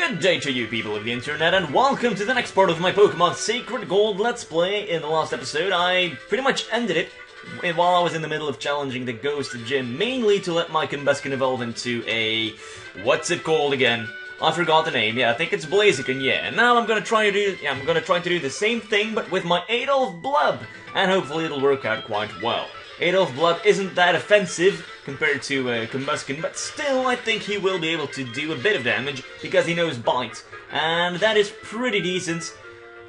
Good day to you people of the internet, and welcome to the next part of my Pokemon Sacred Gold Let's Play. In the last episode, I pretty much ended it while I was in the middle of challenging the Ghost Gym, mainly to let my Combuskin evolve into a... what's it called again? I forgot the name. Yeah, I think it's Blaziken, yeah. And now I'm gonna try to do the same thing, but with my Adolf Blub, and hopefully it'll work out quite well. Adolf Blub isn't that offensive compared to Combuskin, but still I think he will be able to do a bit of damage because he knows Bite, and that is pretty decent.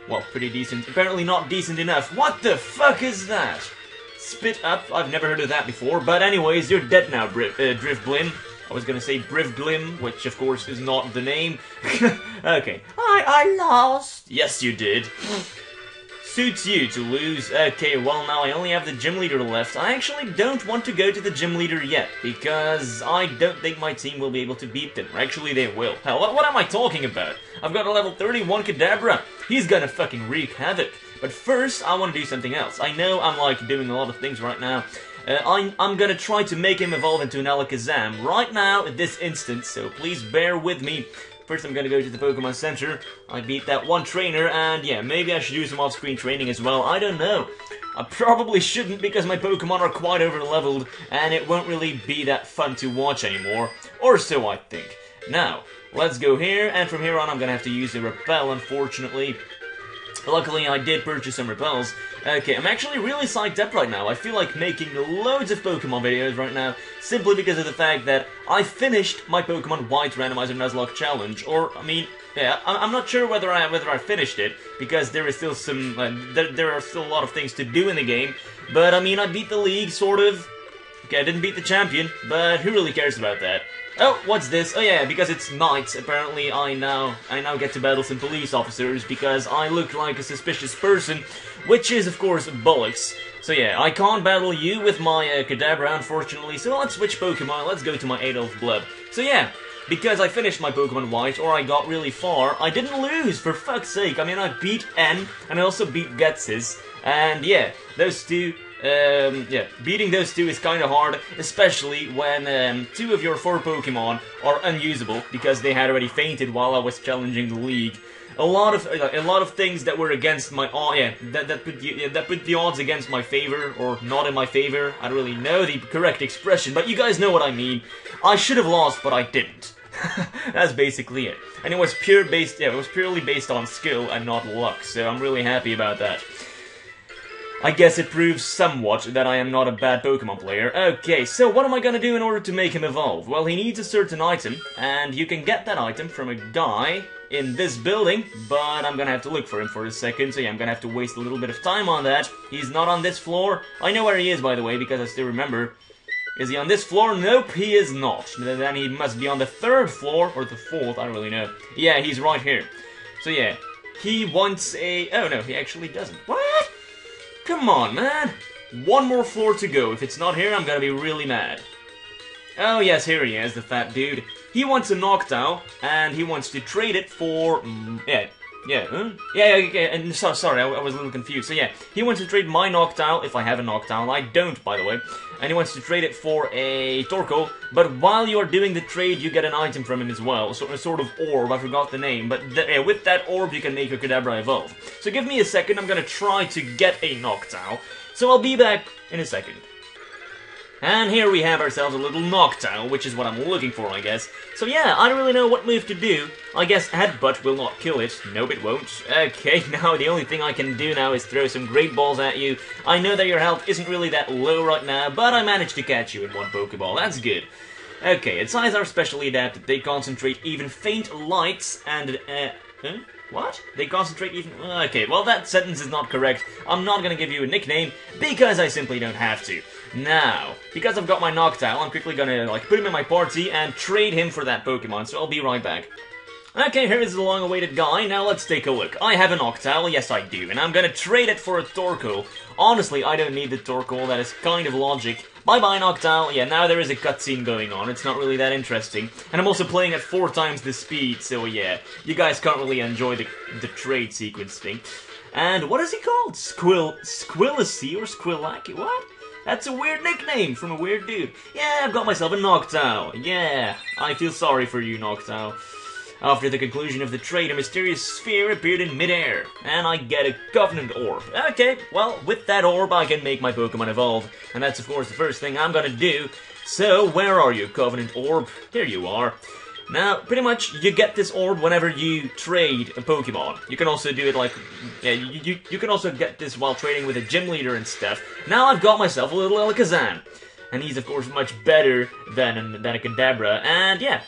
Well, pretty decent. Apparently not decent enough. What the fuck is that? Spit Up? I've never heard of that before, but anyways, you're dead now, Drifblim. I was gonna say Brivglim, which of course is not the name. Okay. I lost! Yes, you did. Suits you to lose. Okay, well now I only have the gym leader left. I actually don't want to go to the gym leader yet, because I don't think my team will be able to beat them. Or actually they will. Hell, what am I talking about? I've got a level 31 Kadabra. He's gonna fucking wreak havoc. But first, I want to do something else. I know I'm like doing a lot of things right now. I'm gonna try to make him evolve into an Alakazam right now at this instant, so please bear with me. First I'm gonna go to the Pokemon Center. I beat that one trainer, and yeah, maybe I should do some off-screen training as well, I don't know. I probably shouldn't because my Pokemon are quite over-leveled, and it won't really be that fun to watch anymore. Or so I think. Now, let's go here, and from here on I'm gonna have to use a Repel, unfortunately. Luckily, I did purchase some repels. Okay, I'm actually really psyched up right now. I feel like making loads of Pokemon videos right now, simply because of the fact that I finished my Pokemon White Randomizer Nuzlocke Challenge. Or, I mean, yeah, I'm not sure whether I finished it, because there is still some, there are still a lot of things to do in the game. But, I mean, I beat the league, sort of. Okay, I didn't beat the champion, but who really cares about that? Oh, what's this? Oh yeah, because it's night, apparently I now get to battle some police officers because I look like a suspicious person, which is of course bollocks. So yeah, I can't battle you with my Kadabra, unfortunately, so let's switch Pokemon, let's go to my Adolf Blub. So yeah, because I finished my Pokemon White, or I got really far, I didn't lose, for fuck's sake. I mean, I beat N, and I also beat Gutses, and yeah, those two... yeah, beating those two is kind of hard, especially when 2 of your 4 Pokemon are unusable because they had already fainted while I was challenging the league. A lot of things that were against my that put the odds against my favor, or not in my favor. I don't really know the correct expression, but you guys know what I mean. I should have lost, but I didn't. That's basically it. And it was purely based on skill and not luck. So I'm really happy about that. I guess it proves somewhat that I am not a bad Pokemon player. Okay, so what am I gonna do in order to make him evolve? Well, he needs a certain item, and you can get that item from a guy in this building, but I'm gonna have to look for him for a second, so yeah, I'm gonna have to waste a little bit of time on that. He's not on this floor. I know where he is, by the way, because I still remember. Is he on this floor? Nope, he is not. Then he must be on the 3rd floor, or the 4th, I don't really know. Yeah, he's right here. So yeah, he wants a... oh no, he actually doesn't. What? Come on, man! One more floor to go. If it's not here, I'm gonna be really mad. Oh yes, here he is, the fat dude. He wants a Noctowl, and he wants to trade it for... sorry, I was a little confused. So yeah, he wants to trade my Noctowl, if I have a Noctowl. I don't, by the way. And he wants to trade it for a Torkoal, but while you're doing the trade, you get an item from him as well. A sort of orb, I forgot the name, but with that orb, you can make your Kadabra evolve. So give me a second, I'm gonna try to get a Noctowl. So I'll be back in a second. And here we have ourselves a little Noctowl, which is what I'm looking for, I guess. So yeah, I don't really know what move to do. I guess Headbutt will not kill it. Nope, it won't. Okay, now the only thing I can do now is throw some Great Balls at you. I know that your health isn't really that low right now, but I managed to catch you in one Pokeball. That's good. Okay, its eyes are specially adapted. They concentrate even faint lights and... huh? What? They concentrate even... okay, well that sentence is not correct. I'm not gonna give you a nickname, because I simply don't have to. Now, because I've got my Noctowl, I'm quickly gonna, put him in my party and trade him for that Pokemon, so I'll be right back. Okay, here is the long-awaited guy. Now let's take a look. I have a Noctowl, yes I do, and I'm gonna trade it for a Torkoal. Honestly, I don't need the Torkoal, that is kind of logic. Bye-bye, Noctowl. Yeah, now there is a cutscene going on. It's not really that interesting. And I'm also playing at 4 times the speed, so yeah. You guys can't really enjoy the trade sequence thing. And what is he called? Squillacy or Squillaki? What? That's a weird nickname from a weird dude. Yeah, I've got myself a Noctowl. Yeah, I feel sorry for you, Noctowl. After the conclusion of the trade, a mysterious sphere appeared in midair, and I get a Covenant Orb. Okay, well, with that orb I can make my Pokemon evolve, and that's of course the first thing I'm gonna do. So, where are you, Covenant Orb? Here you are. Now, pretty much, you get this orb whenever you trade a Pokemon. You can also do it like, yeah, you can also get this while trading with a gym leader and stuff. Now I've got myself a little Alakazam. And he's, of course, much better than a Kadabra, and yeah,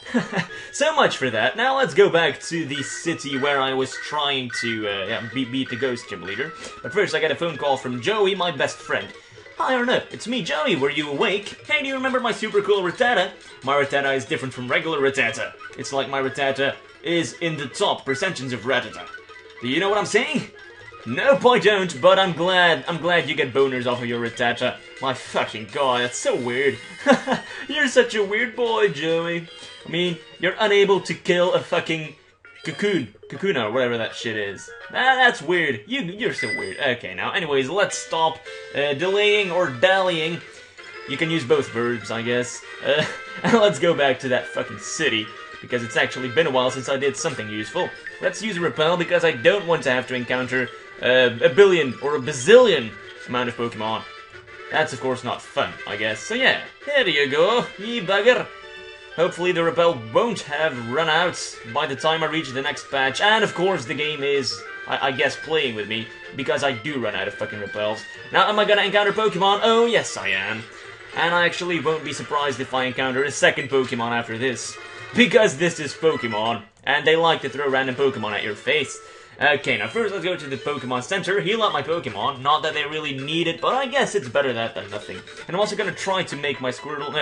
so much for that. Now let's go back to the city where I was trying to beat the Ghost Gym Leader. But first I get a phone call from Joey, my best friend. Hi Arno, it's me, Joey, were you awake? Hey, do you remember my super cool Rattata? My Rattata is different from regular Rattata. It's like my Rattata is in the top percentages of Rattata. Do you know what I'm saying? Nope, I don't, but I'm glad you get boners off of your Rattata. My fucking god, that's so weird. You're such a weird boy, Joey. I mean, you're unable to kill a fucking Kakuna, whatever that shit is. That's weird. You're so weird. Okay, now, anyways, let's stop delaying or dallying. You can use both verbs, I guess. And let's go back to that fucking city, because it's actually been a while since I did something useful. Let's use a Repel, because I don't want to have to encounter a billion or a bazillion amount of Pokemon. That's of course not fun, I guess. So yeah, there you go, ye bugger. Hopefully the Repel won't have run out by the time I reach the next patch. And of course the game is, I guess, playing with me, because I do run out of fucking Repels. Now, am I gonna encounter Pokemon? Oh yes I am. And I actually won't be surprised if I encounter a second Pokemon after this. Because this is Pokemon, and they like to throw random Pokemon at your face. Okay, now first let's go to the Pokemon Center, heal up my Pokemon. Not that they really need it, but I guess it's better that than nothing. And I'm also gonna try to make my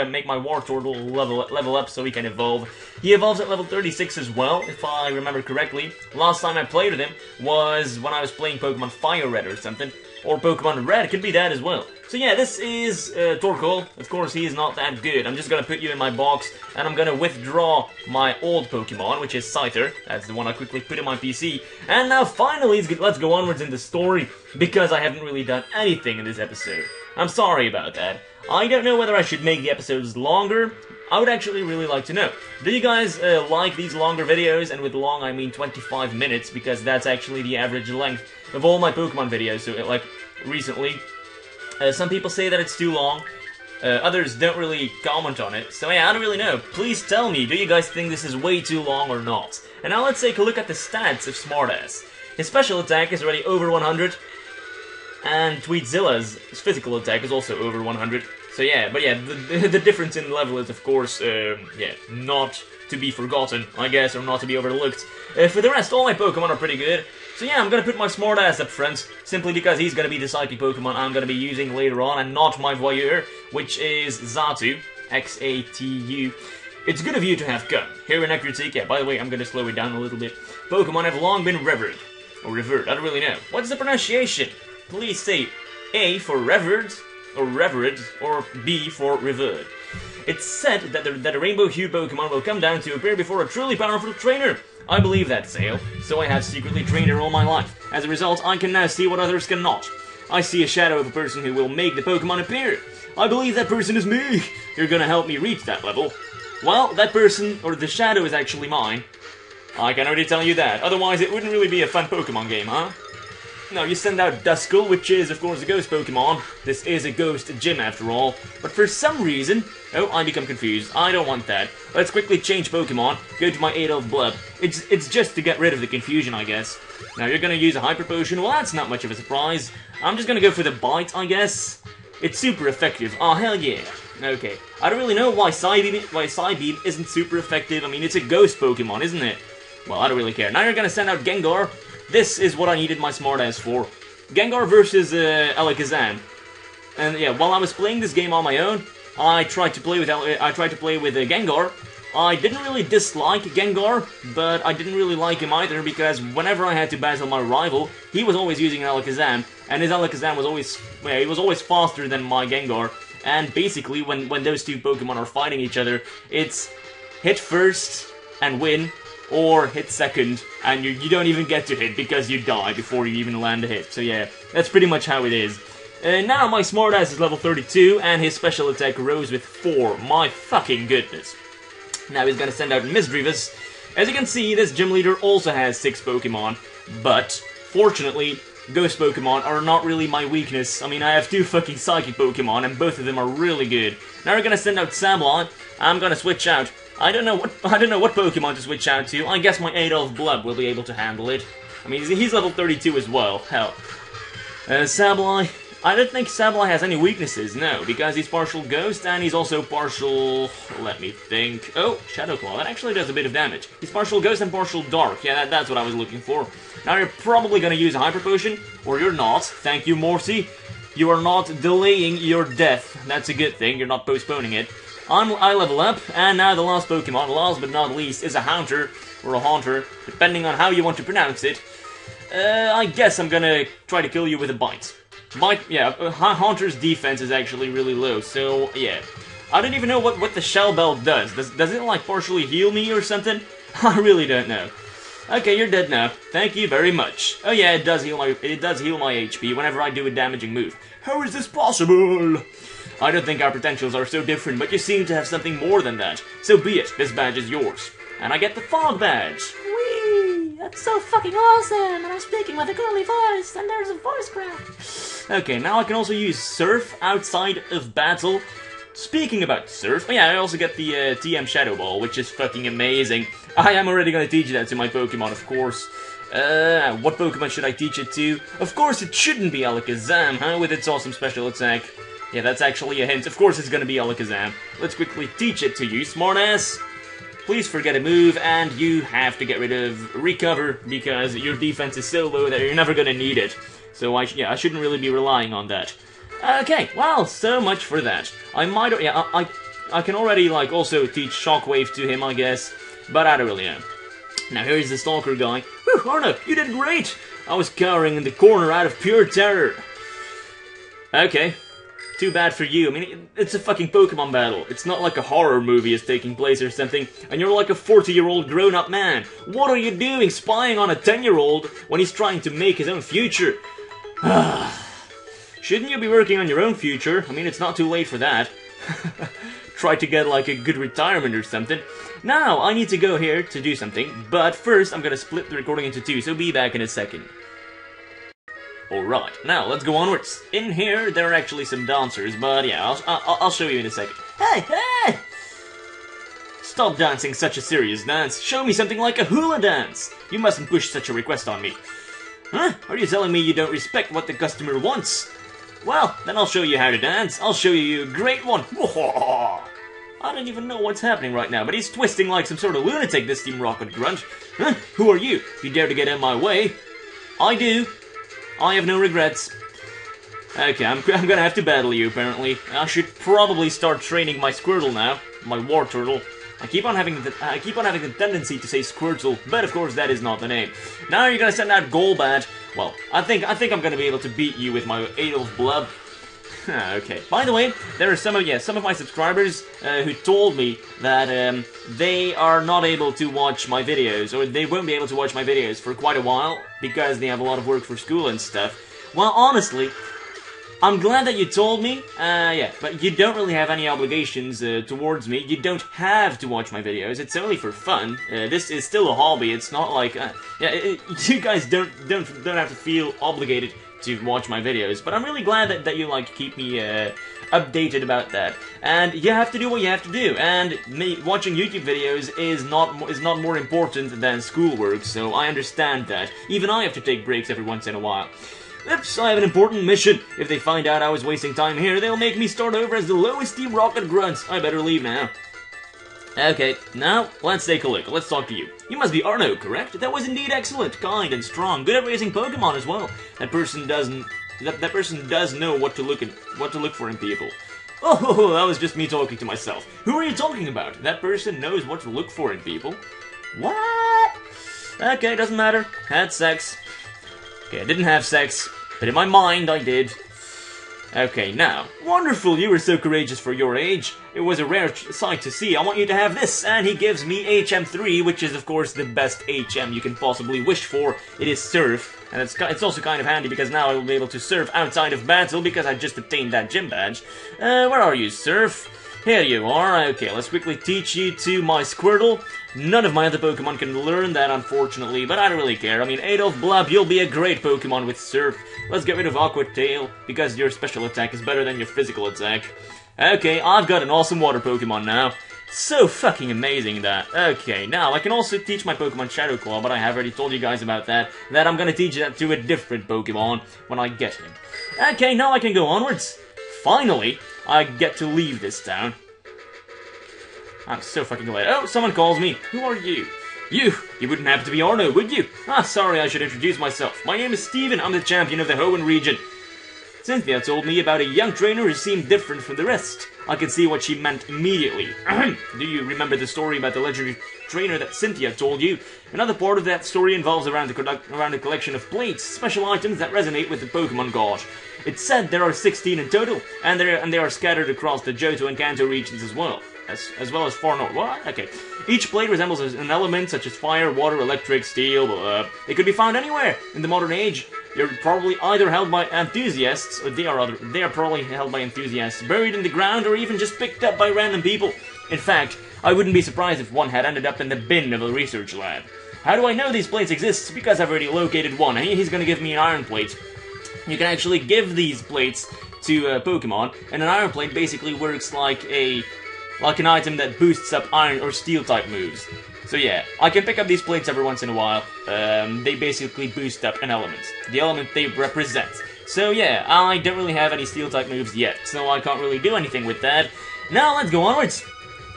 make my Wartortle level up so he can evolve. He evolves at level 36 as well, if I remember correctly. Last time I played with him was when I was playing Pokemon Fire Red or something. Or Pokemon Red, could be that as well. So yeah, this is Torkoal. Of course, he is not that good. I'm just gonna put you in my box, and I'm gonna withdraw my old Pokemon, which is Scyther. That's the one I quickly put in my PC. And now finally, let's go onwards in the story, because I haven't really done anything in this episode. I'm sorry about that. I don't know whether I should make the episodes longer. I would actually really like to know. Do you guys like these longer videos? And with long, I mean 25 minutes, because that's actually the average length of all my Pokemon videos. So, like, recently, some people say that it's too long. Others don't really comment on it. So yeah, I don't really know. Please tell me, do you guys think this is way too long or not? And now let's take a look at the stats of Smartass. His special attack is already over 100. And Tweetzilla's physical attack is also over 100. So yeah, but yeah, the difference in level is, of course, yeah, not to be forgotten, I guess, or not to be overlooked. For the rest, all my Pokemon are pretty good. So yeah, I'm gonna put my Smartass up front, simply because he's gonna be the psychic Pokemon I'm gonna be using later on, and not my Voyeur, which is Xatu, X-A-T-U. It's good of you to have come. Here in Necrotique, yeah, by the way, I'm gonna slow it down a little bit. Pokemon have long been revered. Or revered, I don't really know. What's the pronunciation? Please say A for revered, or revered, or B for revered. It's said that a rainbow-hued Pokemon will come down to appear before a truly powerful trainer. I believe that, Sale, so I have secretly trained her all my life. As a result, I can now see what others cannot. I see a shadow of a person who will make the Pokemon appear. I believe that person is me. You're gonna help me reach that level. Well, that person, or the shadow, is actually mine. I can already tell you that, otherwise it wouldn't really be a fun Pokemon game, huh? Now, you send out Duskull, which is, of course, a ghost Pokemon. This is a ghost gym, after all. But for some reason... Oh, I become confused. I don't want that. Let's quickly change Pokemon. Go to my Adolf Blub. It's just to get rid of the confusion, I guess. Now, you're gonna use a Hyper Potion. Well, that's not much of a surprise. I'm just gonna go for the Bite, I guess. It's super effective. Oh, hell yeah. Okay. I don't really know why Psybeam isn't super effective. I mean, it's a ghost Pokemon, isn't it? Well, I don't really care. Now you're gonna send out Gengar. This is what I needed my Smartass for. Gengar versus Alakazam. And yeah, while I was playing this game on my own, I tried to play with Gengar. I didn't really dislike Gengar, but I didn't really like him either, because whenever I had to battle my rival, he was always using an Alakazam, and his Alakazam was always, well, he was always faster than my Gengar. And basically, when those two Pokemon are fighting each other, it's hit first and win, or hit second, and you don't even get to hit because you die before you even land a hit. So yeah, that's pretty much how it is. Now my Smartass is level 32, and his special attack rose with 4. My fucking goodness. Now he's gonna send out Misdreavus. As you can see, this gym leader also has 6 Pokemon, but fortunately, Ghost Pokemon are not really my weakness. I mean, I have 2 fucking Psychic Pokemon, and both of them are really good. Now we're gonna send out Sableye. I'm gonna switch out. I don't know what Pokemon to switch out to. I guess my Adolf Blub will be able to handle it. I mean, he's level 32 as well. Hell. Sableye. I don't think Sableye has any weaknesses, no, because he's partial Ghost, and he's also partial... let me think... oh, Shadow Claw, that actually does a bit of damage. He's partial Ghost and partial Dark, yeah, that's what I was looking for. Now you're probably gonna use a Hyper Potion, or you're not. Thank you, Morty. You are not delaying your death. That's a good thing, you're not postponing it. I level up, and now the last Pokemon, last but not least, is a Haunter, or a Haunter, depending on how you want to pronounce it. I guess I'm gonna try to kill you with a Bite. Haunter's defense is actually really low, so yeah. I don't even know what the Shell Belt does. Does it like partially heal me or something? I really don't know. Okay, you're dead now. Thank you very much. Oh yeah, it does heal my HP whenever I do a damaging move. How is this possible? I don't think our potentials are so different, but you seem to have something more than that. So be it, this badge is yours. And I get the Fog Badge. Whee! That's so fucking awesome! And I'm speaking with a girly voice, and there's a voice crack. Okay, now I can also use Surf outside of battle. Speaking about Surf, oh yeah, I also get the TM Shadow Ball, which is fucking amazing. I am already gonna teach that to my Pokemon, of course. What Pokemon should I teach it to? Of course it shouldn't be Alakazam, huh, with its awesome special attack. Yeah, that's actually a hint. Of course it's gonna be Alakazam. Let's quickly teach it to you, smartass. Please forget a move, and you have to get rid of Recover, because your defense is so low that you're never gonna need it. So I shouldn't really be relying on that. Okay, well, so much for that. I can already, like, also teach Shockwave to him, I guess, but I don't really know. Now here's the Stalker guy. Whew, Arno, you did great! I was cowering in the corner out of pure terror. Okay. Too bad for you. I mean, it's a fucking Pokemon battle. It's not like a horror movie is taking place or something, and you're like a 40-year-old grown-up man. What are you doing spying on a 10-year-old when he's trying to make his own future? Shouldn't you be working on your own future? I mean, it's not too late for that. Try to get, like, a good retirement or something. Now, I need to go here to do something, but first I'm gonna split the recording into 2, so be back in a second. Alright, now let's go onwards. In here, there are actually some dancers, but yeah, I'll show you in a second. Hey, hey! Stop dancing such a serious dance. Show me something like a hula dance. You mustn't push such a request on me. Huh? Are you telling me you don't respect what the customer wants? Well, then I'll show you how to dance. I'll show you a great one. I don't even know what's happening right now, but he's twisting like some sort of lunatic, this Team Rocket grunt. Huh? Who are you? If you dare to get in my way. I do. I have no regrets. Okay, I'm gonna have to battle you, apparently. I should probably start training my Squirtle now, my War Turtle. I keep on having the tendency to say Squirtle, but of course that is not the name. Now you're gonna send out Golbat. Well, I think I'm gonna be able to beat you with my Adolf Blub. Okay. By the way, there are some of my subscribers who told me that they are not able to watch my videos, or they won't be able to watch my videos for quite a while because they have a lot of work for school and stuff. Well, honestly, I'm glad that you told me. Yeah, but you don't really have any obligations towards me. You don't have to watch my videos. It's only for fun. This is still a hobby. It's not like you guys don't have to feel obligated to watch my videos, but I'm really glad that you like keep me updated about that. And you have to do what you have to do. And me watching YouTube videos is not more important than schoolwork. So I understand that. Even I have to take breaks every once in a while. Oops, I have an important mission. If they find out I was wasting time here, they'll make me start over as the lowest Team Rocket grunts. I better leave now. Okay, now, let's take a look. Let's talk to you. You must be Arno, correct? That was indeed excellent, kind and strong, good at raising Pokemon as well. That person does know what to look for in people. Oh, that was just me talking to myself. Who are you talking about? That person knows what to look for in people? What? Okay, doesn't matter. Had sex. Okay, I didn't have sex, but in my mind I did. Okay, now, wonderful, you were so courageous for your age. It was a rare sight to see. I want you to have this, and he gives me HM3, which is, of course, the best HM you can possibly wish for. It is Surf, and it's also kind of handy because now I will be able to surf outside of battle because I just obtained that gym badge. Where are you, Surf? Here you are. Okay, let's quickly teach you to my Squirtle. None of my other Pokemon can learn that, unfortunately, but I don't really care. I mean, Adolf Blab, you'll be a great Pokemon with Surf. Let's get rid of Aqua Tail, because your special attack is better than your physical attack. Okay, I've got an awesome water Pokemon now. So fucking amazing that. Okay, now I can also teach my Pokemon Shadow Claw, but I have already told you guys about that. That I'm gonna teach that to a different Pokemon when I get him. Okay, now I can go onwards. Finally, I get to leave this town. I'm so fucking glad. Oh, someone calls me. Who are you? You wouldn't happen to be Arno, would you? Ah, sorry, I should introduce myself. My name is Steven, I'm the champion of the Hoenn region. Cynthia told me about a young trainer who seemed different from the rest. I could see what she meant immediately. Do you remember the story about the legendary trainer that Cynthia told you? Another part of that story involves around a collection of plates, special items that resonate with the Pokemon God. It's said there are 16 in total, and they are scattered across the Johto and Kanto regions as well. As well as far north. What? Okay. Each plate resembles an element such as fire, water, electric, steel, It could be found anywhere. In the modern age, they're probably either held by enthusiasts, or they are probably held by enthusiasts, buried in the ground, or even just picked up by random people. In fact, I wouldn't be surprised if one had ended up in the bin of a research lab. How do I know these plates exist? Because I've already located one, and he's gonna give me an iron plate. You can actually give these plates to Pokemon, and an iron plate basically works like an item that boosts up iron or steel type moves. So yeah, I can pick up these plates every once in a while. They basically boost up an element, the element they represent. So yeah, I don't really have any steel type moves yet, so I can't really do anything with that. Now let's go onwards.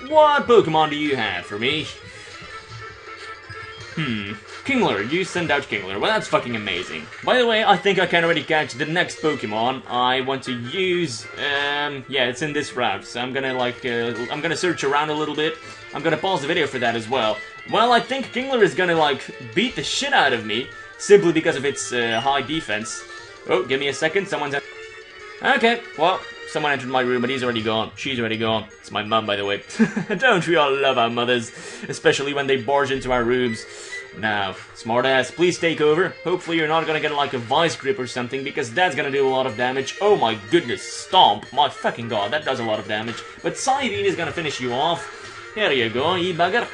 What Pokemon do you have for me? Kingler, you send out Kingler. Well, that's fucking amazing. By the way, I think I can already catch the next Pokemon I want to use. Yeah, it's in this route, so I'm gonna I'm gonna search around a little bit. I'm gonna pause the video for that as well. Well, I think Kingler is gonna, beat the shit out of me, simply because of its high defense. Oh, give me a second, someone's... Okay, well, someone entered my room, but he's already gone. She's already gone. It's my mum, by the way. Don't we all love our mothers, especially when they barge into our rooms. Now, smartass, please take over. Hopefully you're not gonna get a vice grip or something, because that's gonna do a lot of damage. Oh my goodness, stomp. My fucking god, that does a lot of damage. But Psybeam is gonna finish you off. Here you go, you bugger.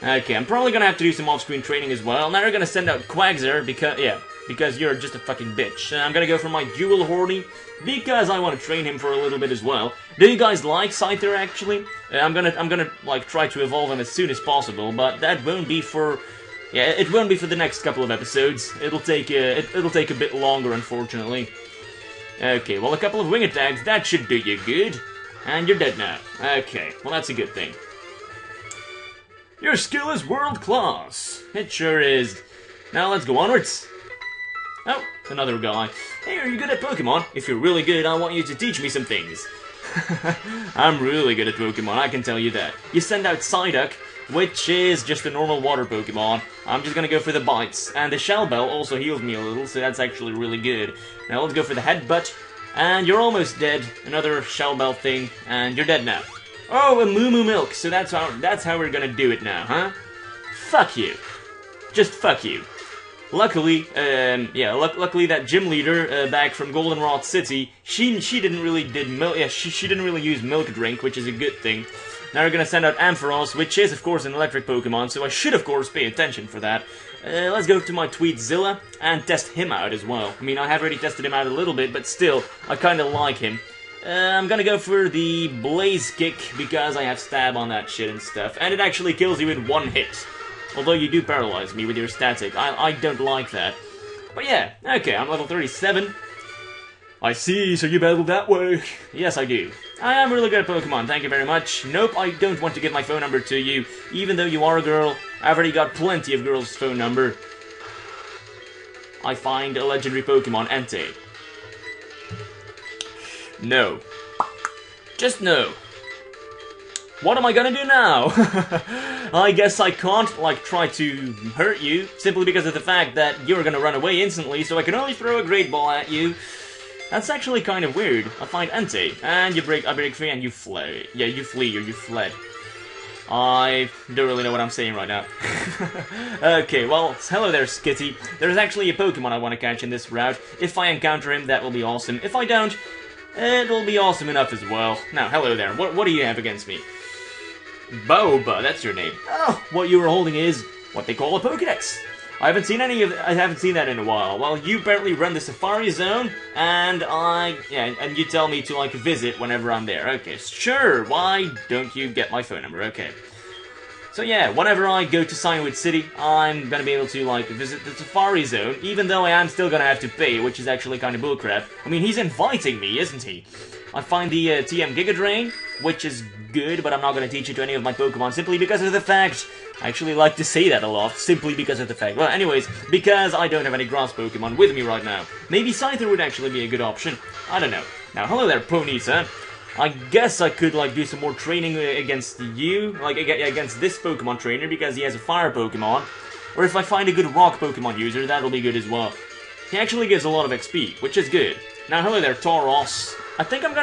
Okay, I'm probably gonna have to do some off-screen training as well. Now they're gonna send out Quagsire, because you're just a fucking bitch. I'm gonna go for my dual Horny, because I want to train him for a little bit as well. Do you guys like Scyther, actually? I'm gonna try to evolve him as soon as possible, but that won't be for... Yeah, it won't be for the next couple of episodes. It'll take a bit longer, unfortunately. Okay, well, a couple of wing attacks, that should do you good. And you're dead now. Okay, well, that's a good thing. Your skill is world class. It sure is. Now let's go onwards. Oh, another guy. Hey, are you good at Pokemon? If you're really good, I want you to teach me some things. I'm really good at Pokemon, I can tell you that. You send out Psyduck, which is just a normal water Pokemon. I'm just gonna go for the bites. And the Shell Bell also heals me a little, so that's actually really good. Now let's go for the Headbutt. And you're almost dead. Another Shell Bell thing, and you're dead now. Oh, a Moo Moo Milk, so that's how we're gonna do it now, huh? Fuck you. Just fuck you. Luckily, luckily that gym leader back from Goldenrod City, she didn't really she didn't really use Milk Drink, which is a good thing. Now we're gonna send out Ampharos, which is of course an electric Pokemon, so I should of course pay attention for that. Let's go to my Tweetzilla and test him out as well. I mean, I have already tested him out a little bit, but still, I kinda like him. I'm gonna go for the Blaze Kick, because I have Stab on that shit and stuff, and it actually kills you in one hit. Although you do paralyze me with your static. I don't like that. But yeah, okay, I'm level 37. I see, so you battle that way. Yes, I do. I am really good at Pokemon, thank you very much. Nope, I don't want to give my phone number to you. Even though you are a girl, I've already got plenty of girls' phone number. I find a legendary Pokemon, Entei. No. Just no. What am I gonna do now? I guess I can't, try to hurt you, simply because of the fact that you're gonna run away instantly, so I can only throw a Great Ball at you. That's actually kind of weird. I find Entei, and I break free and you flee. Yeah, you flee, or you fled. I don't really know what I'm saying right now. Okay, well, hello there, Skitty. There's actually a Pokemon I want to catch in this route. If I encounter him, that will be awesome. If I don't, it'll be awesome enough as well. Now, hello there. What do you have against me? Boba, that's your name. Oh, what you were holding is what they call a Pokédex. I haven't seen that in a while. Well, you apparently run the Safari Zone, and and you tell me to, like, visit whenever I'm there. Okay, sure, why don't you get my phone number? Okay. So yeah, whenever I go to Cinewood City, I'm gonna be able to, like, visit the Safari Zone, even though I am still gonna have to pay, which is actually kind of bullcrap. I mean, he's inviting me, isn't he? I find the TM Giga Drain, which is good, but I'm not gonna teach it to any of my Pokemon simply because of the fact... I actually like to say that a lot, simply because of the fact... Well, anyways, because I don't have any grass Pokemon with me right now. Maybe Scyther would actually be a good option. I don't know. Now, hello there, Ponyta. I guess I could, like, do some more training against you, like, against this Pokemon trainer, because he has a fire Pokemon. Or if I find a good rock Pokemon user, that'll be good as well. He actually gives a lot of XP, which is good. Now, hello there, Tauros. I think I'm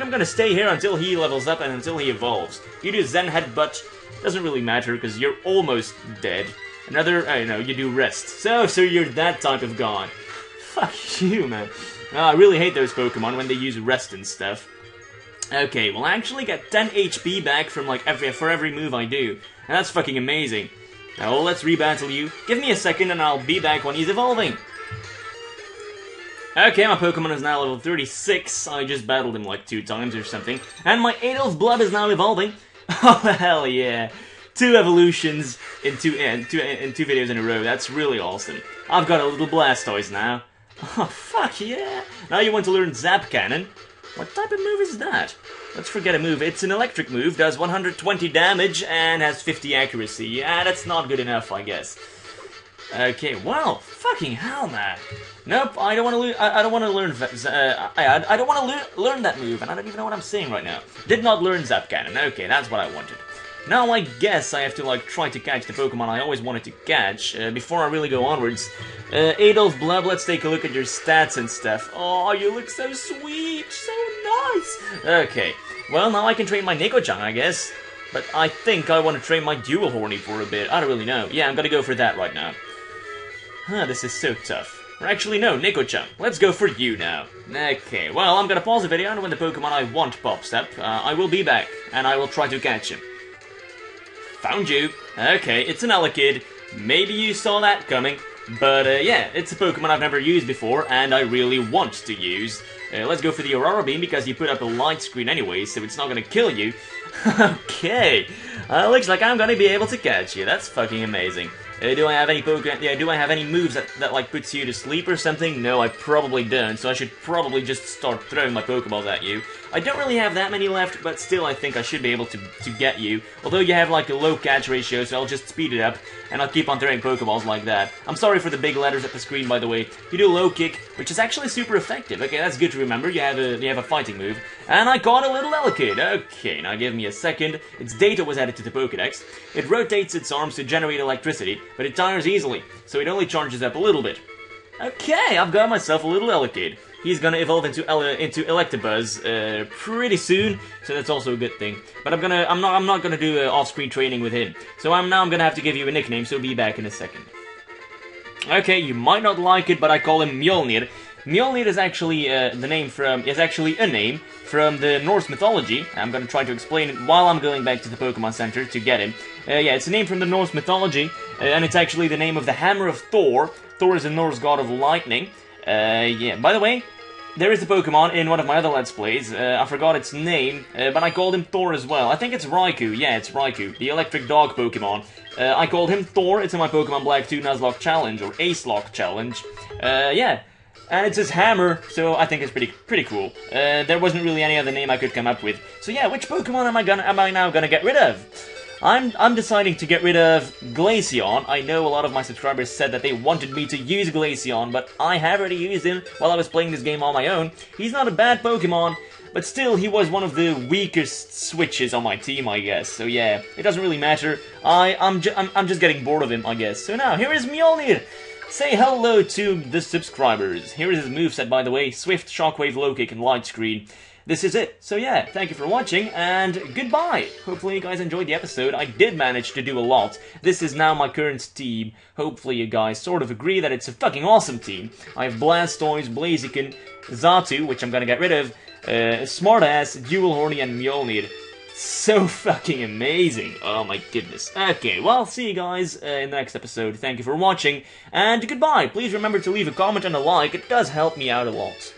gonna stay here until he levels up and until he evolves. You do Zen Headbutt, doesn't really matter, because you're almost dead. Another, no, you do Rest. So you're that type of god. Fuck you, man. I really hate those Pokemon when they use Rest and stuff. Okay, well, I actually get 10 HP back from, like, for every move I do. And that's fucking amazing. Now, let's rebattle you. Give me a second and I'll be back when he's evolving. Okay, my Pokemon is now level 36. I just battled him, like, 2 times or something. And my Adolf Blood is now evolving. Oh, hell yeah. 2 evolutions in two videos in a row. That's really awesome. I've got a little Blastoise now. Oh, fuck yeah. Now you want to learn Zap Cannon. What type of move is that? Let's forget a move. It's an electric move, does 120 damage, and has 50 accuracy. Yeah, that's not good enough, I guess. Okay, well, fucking hell, man. Nope, I don't want to. I don't want to learn. I don't want to learn that move, and I don't even know what I'm saying right now. Did not learn Zap Cannon. Okay, that's what I wanted. Now I guess I have to, like, try to catch the Pokemon I always wanted to catch before I really go onwards. Adolf Blub, let's take a look at your stats and stuff. Oh, you look so sweet, so nice. Okay, well, now I can train my Nico-chan, I guess. But I think I want to train my Dual Horny for a bit. I don't really know. Yeah, I'm gonna go for that right now. Huh, this is so tough. Or actually, no, Nico-chan. Let's go for you now. Okay, well, I'm gonna pause the video, and when the Pokemon I want pops up, I will be back, and I will try to catch him. Found you. Okay, it's an Elekid. Maybe you saw that coming. But, yeah, it's a Pokemon I've never used before, and I really want to use. Let's go for the Aurora Beam, because you put up a light screen anyway, so it's not gonna kill you. Okay. Looks like I'm gonna be able to catch you. That's fucking amazing. Do I have any Pokemon? Yeah, do I have any moves that like puts you to sleep or something? No, I probably don't. So I should probably just start throwing my Pokeballs at you. I don't really have that many left, but still I think I should be able to get you. Although you have like a low catch ratio, so I'll just speed it up and I'll keep on throwing Pokeballs like that. I'm sorry for the big letters at the screen, by the way. You do low kick, which is actually super effective. Okay, that's good to remember. You have a fighting move, and I caught a little Elekid. Okay, now give me a second. Its data was added to the Pokedex. It rotates its arms to generate electricity, but it tires easily, so it only charges up a little bit. Okay, I've got myself a little Elekid. He's gonna evolve into Electabuzz pretty soon, so that's also a good thing. But I'm not gonna do off-screen training with him. So I'm gonna have to give you a nickname. So be back in a second. Okay, you might not like it, but I call him Mjolnir. Mjolnir is actually a name from the Norse mythology. I'm gonna try to explain it while I'm going back to the Pokemon Center to get him. Yeah, it's a name from the Norse mythology, and it's actually the name of the hammer of Thor. Thor is a Norse god of lightning. Yeah, by the way, there is a Pokemon in one of my other Let's Plays. I forgot its name, but I called him Thor as well. I think it's Raikou. Yeah, it's Raikou, the electric dog Pokemon. I called him Thor. It's in my Pokemon Black 2 Nuzlocke Challenge, or Ace Lock Challenge. Yeah. And it's his hammer, so I think it's pretty cool. There wasn't really any other name I could come up with. So yeah, which Pokemon am I now gonna get rid of? I'm deciding to get rid of Glaceon. I know a lot of my subscribers said that they wanted me to use Glaceon, but I have already used him while I was playing this game on my own. He's not a bad Pokemon, but still, he was one of the weakest switches on my team, I guess. So yeah, it doesn't really matter. I'm just getting bored of him, I guess. So now, here is Mjolnir! Say hello to the subscribers. Here is his moveset, by the way. Swift, Shockwave, Low Kick, and Light Screen. this is it. So yeah, thank you for watching, and goodbye! Hopefully you guys enjoyed the episode. I did manage to do a lot. This is now my current team. Hopefully you guys sort of agree that it's a fucking awesome team. I have Blastoise, Blaziken, Xatu, which I'm gonna get rid of, Smartass, Dual Horny, and Mjolnir. So fucking amazing. Oh my goodness. Okay, well, see you guys in the next episode. Thank you for watching, and goodbye. Please remember to leave a comment and a like. It does help me out a lot.